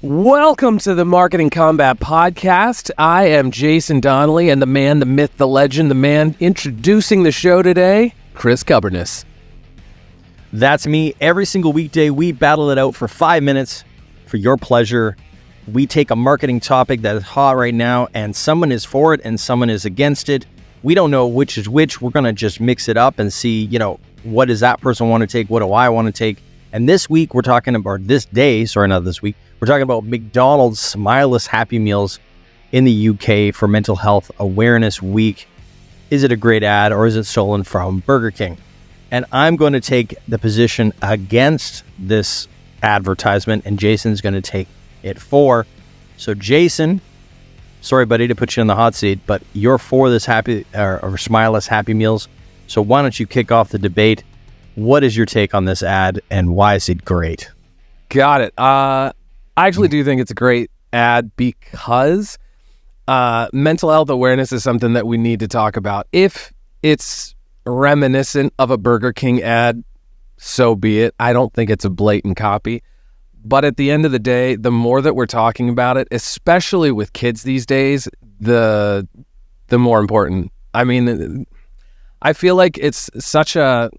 Welcome to the Marketing Combat Podcast. I am Jason Donnelly, and the man, the myth, the legend, the man introducing the show today, Chris Kubbernus. That's me. Every single weekday, we battle it out for 5 minutes for your pleasure. We take a marketing topic that is hot right now, and someone is for it and someone is against it. We don't know which is which. We're going to just mix it up and see, what does that person want to take? What do I want to take? And this week, we're talking about we're talking about McDonald's Smileless Happy Meals in the UK for Mental Health Awareness Week. Is it a great ad or is it stolen from Burger King? And I'm going to take the position against this advertisement, and Jason's going to take it for. So Jason, sorry buddy to put you in the hot seat, but you're for this Smileless Happy Meals. So why don't you kick off the debate? What is your take on this ad and why is it great? Got it. I actually do think it's a great ad because mental health awareness is something that we need to talk about. If it's reminiscent of a Burger King ad, so be it. I don't think it's a blatant copy. But at the end of the day, the more that we're talking about it, especially with kids these days, the more important. I mean, I feel like it's such a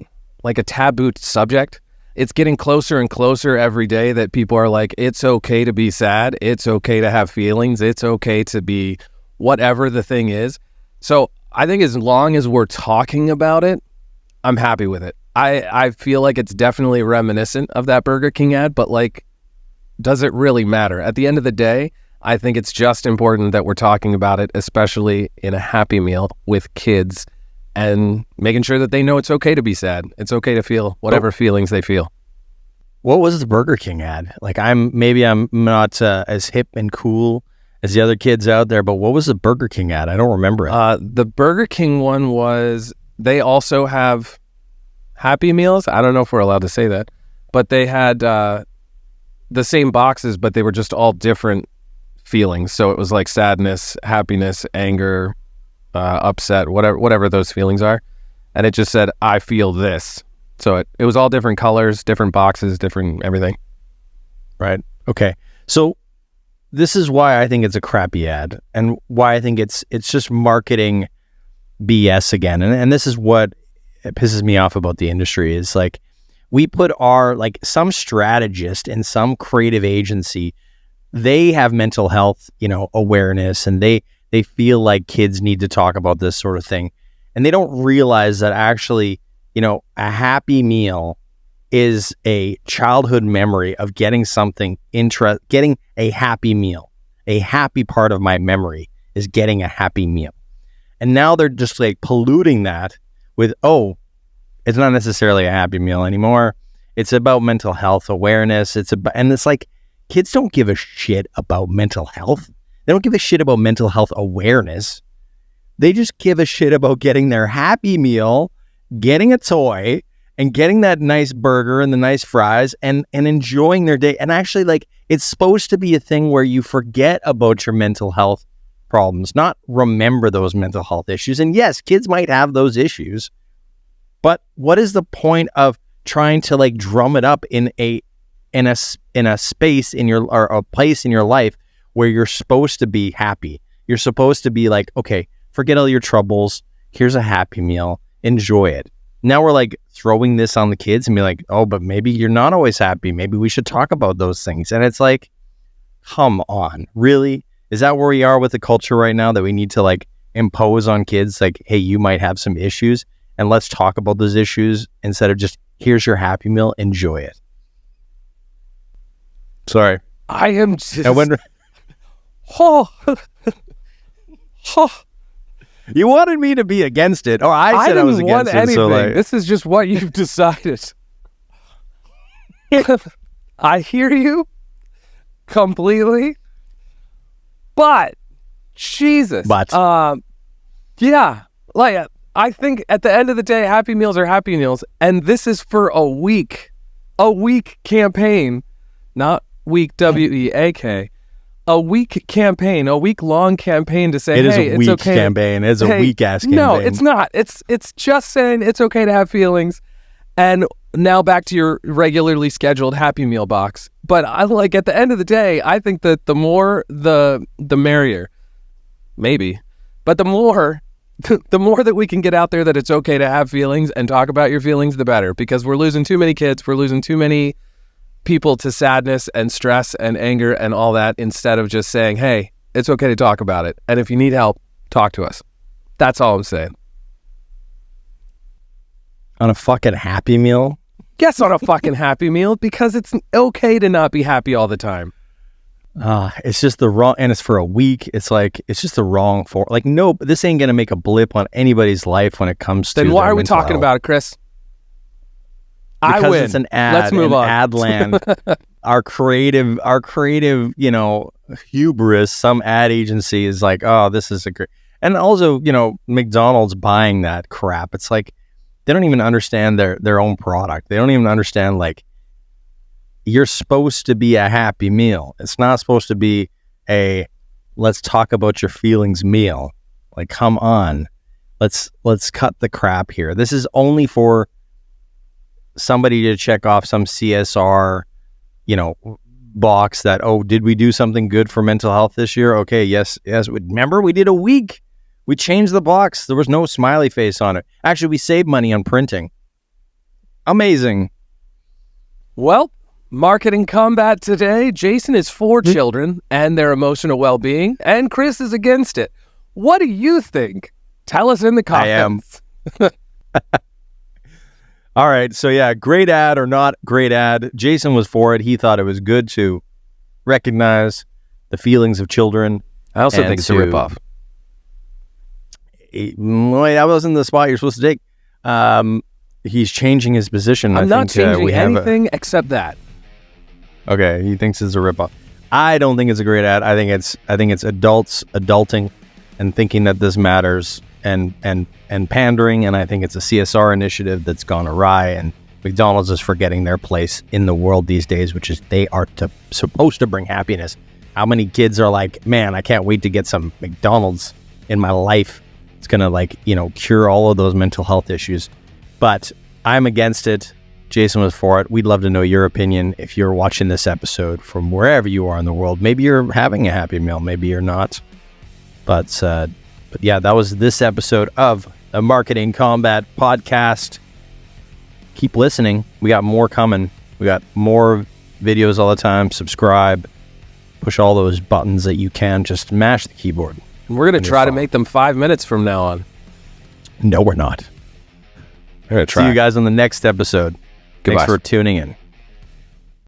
taboo subject. It's getting closer and closer every day that people are like, it's okay to be sad. It's okay to have feelings. It's okay to be whatever the thing is. So I think as long as we're talking about it, I'm happy with it. I feel like it's definitely reminiscent of that Burger King ad, but does it really matter? At the end of the day, I think it's just important that we're talking about it, especially in a Happy Meal with kids, and making sure that they know it's okay to be sad. It's okay to feel whatever feelings they feel. What was the Burger King ad? I'm not as hip and cool as the other kids out there, but what was the Burger King ad? I don't remember it. The Burger King one was, they also have Happy Meals. I don't know if we're allowed to say that, but they had the same boxes, but they were just all different feelings. So it was like sadness, happiness, anger, upset, whatever those feelings are, and it just said, I feel this. So it was all different colors, different boxes, different everything. Right. Okay. So this is why I think it's a crappy ad, and why I think it's just marketing BS again. And this is what pisses me off about the industry is we put some strategist in some creative agency, they have mental health, awareness, and they feel like kids need to talk about this sort of thing. And they don't realize that actually, a Happy Meal is a childhood memory of getting getting a Happy Meal. A happy part of my memory is getting a Happy Meal. And now they're just polluting that with, it's not necessarily a Happy Meal anymore. It's about mental health awareness. And it's kids don't give a shit about mental health. They don't give a shit about mental health awareness. They just give a shit about getting their Happy Meal, getting a toy, and getting that nice burger and the nice fries and enjoying their day. And actually, it's supposed to be a thing where you forget about your mental health problems, not remember those mental health issues. And yes, kids might have those issues, but what is the point of trying to drum it up in a space or a place in your life where you're supposed to be happy? You're supposed to be okay, forget all your troubles. Here's a Happy Meal. Enjoy it. Now we're throwing this on the kids and be but maybe you're not always happy. Maybe we should talk about those things. And it's come on, really? Is that where we are with the culture right now, that we need to impose on kids hey, you might have some issues and let's talk about those issues instead of just, here's your Happy Meal, enjoy it. Sorry. I am just... You wanted me to be against it, or I said I was against it. So this is just what you've decided. I hear you completely, but Jesus, yeah, I think at the end of the day, Happy Meals are Happy Meals, and this is for a week campaign, not week WEAK. A week campaign, a week-long campaign to say, it's okay. It's a weak-ass campaign. No, it's not. It's just saying it's okay to have feelings. And now back to your regularly scheduled Happy Meal box. But I like at the end of the day, I think that the more the merrier. Maybe. But the more that we can get out there that it's okay to have feelings and talk about your feelings, the better. Because we're losing too many kids, we're losing too many people to sadness and stress and anger and all that, instead of just saying, hey, it's okay to talk about it. And if you need help, talk to us. That's all I'm saying. On a fucking Happy Meal? Yes, on a fucking Happy Meal, because it's okay to not be happy all the time. It's just the wrong, and it's for a week. It's like, it's just the wrong for, like, no, this ain't going to make a blip on anybody's life when it comes to Then why are we talking health. about it, Chris? Because I win. It's an ad. Let's move on. Ad land. our creative, hubris, some ad agency is like, oh, this is a great, and also, McDonald's buying that crap. It's like, they don't even understand their own product. They don't even understand, like, you're supposed to be a Happy Meal. It's not supposed to be a let's talk about your feelings meal. Like, come on. Let's cut the crap here. This is only for somebody to check off some CSR, box that, oh, did we do something good for mental health this year? Okay, yes. Remember, we did a week. We changed the box. There was no smiley face on it. Actually, we saved money on printing. Amazing. Well, marketing combat today. Jason is for children and their emotional well-being, and Chris is against it. What do you think? Tell us in the comments. I am. All right. So yeah, great ad or not great ad. Jason was for it. He thought it was good to recognize the feelings of children. I also think it's a ripoff. Wait, that wasn't the spot you're supposed to take. He's changing his position. I'm not changing anything except that. Okay, he thinks it's a ripoff. I don't think it's a great ad. I think it's adults adulting and thinking that this matters and pandering, and I think it's a CSR initiative that's gone awry, and McDonald's is forgetting their place in the world these days, which is they are supposed to bring happiness. How many kids are like, man, I can't wait to get some McDonald's in my life. It's going to cure all of those mental health issues. But I'm against it. Jason was for it. We'd love to know your opinion if you're watching this episode from wherever you are in the world. Maybe you're having a Happy Meal. Maybe you're not. But yeah, that was this episode of the Marketing Combat Podcast. Keep listening. We got more coming. We got more videos all the time. Subscribe. Push all those buttons that you can. Just mash the keyboard. We're going to try to make them 5 minutes from now on. No, we're not. We're going to try. See you guys on the next episode. Goodbye. Thanks for tuning in.